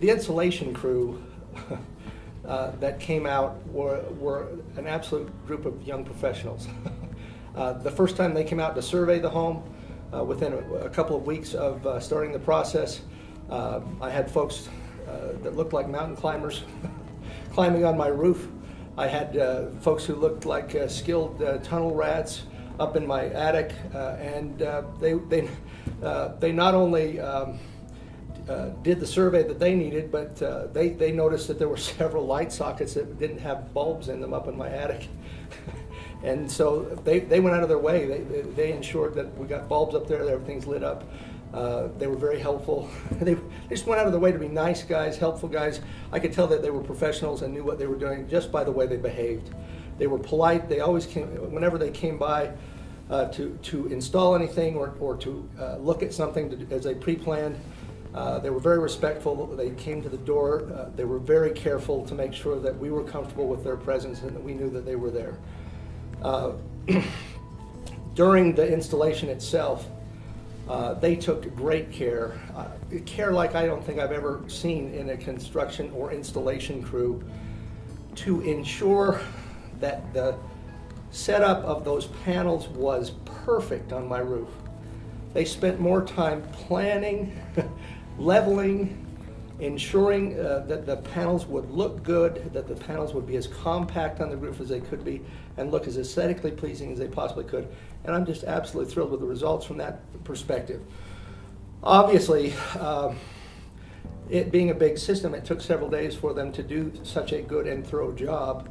the installation crew that came out were an absolute group of young professionals. The first time they came out to survey the home, within a couple of weeks of starting the process, I had folks that looked like mountain climbers climbing on my roof. I had folks who looked like skilled tunnel rats up in my attic, and they not only did the survey that they needed, but they noticed that there were several light sockets that didn't have bulbs in them up in my attic. And so they went out of their way. They ensured that we got bulbs up there, that everything's lit up. They were very helpul. They just went out of their way to be nice guys, helpful guys. I could tell that they were professionals and knew what they were doing just by the way they behaved. They were polite. They always came, whenever they came by to install anything or to look at something as they pre-planned, they were very respectful. They came to the door. They were very careful to make sure that we were comfortable with their presence and that we knew that they were there. During the installation itself, they took great care, care like I don't think I've ever seen in a construction or installation crew, to ensure that the setup of those panels was perfect on my roof. They spent more time planning, leveling, ensuring that the panels would look good, that the panels would be as compact on the roof as they could be, and look as aesthetically pleasing as they possibly could. And I'm just absolutely thrilled with the results from that perspective. Obviously, it being a big system, it took several days for them to do such a good and thorough job.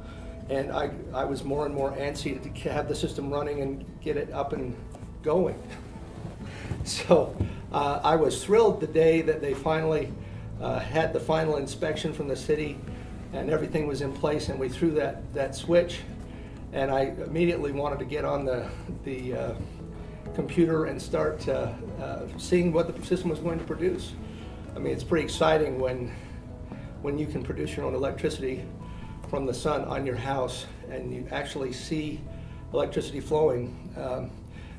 And I was more and more antsy to have the system running and get it up and going. So I was thrilled the day that they finally had the final inspection from the city and everything was in place, and we threw that switch, and I immediately wanted to get on the computer and start seeing what the system was going to produce. I mean, it's pretty exciting when you can produce your own electricity from the sun on your house and you actually see electricity flowing.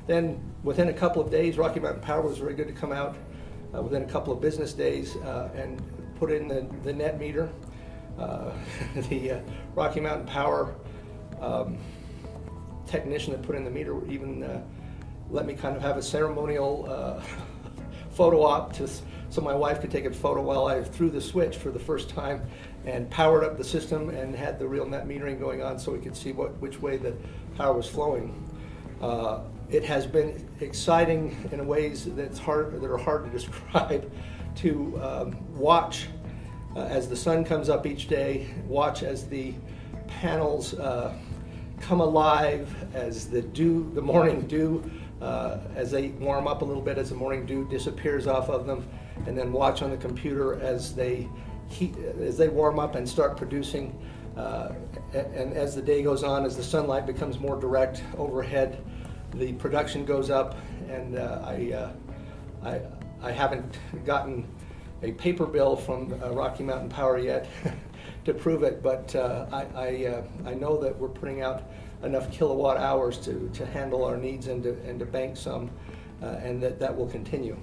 Then within a couple of days, Rocky Mountain Power was very good to come out within a couple of business days and put in the net meter. The Rocky Mountain Power technician that put in the meter even let me kind of have a ceremonial photo op so my wife could take a photo while I threw the switch for the first time and powered up the system and had the real net metering going on so we could see which way the power was flowing. It has been exciting in ways that are hard to describe, to watch as the sun comes up each day, watch as the panels come alive, as the morning dew, as they warm up a little bit, as the morning dew disappears off of them, and then watch on the computer as they warm up and start producing. And as the day goes on, as the sunlight becomes more direct overhead, the production goes up, and I haven't gotten a paper bill from Rocky Mountain Power yet to prove it, but I know that we're putting out enough kilowatt hours to handle our needs and to bank some, and that will continue.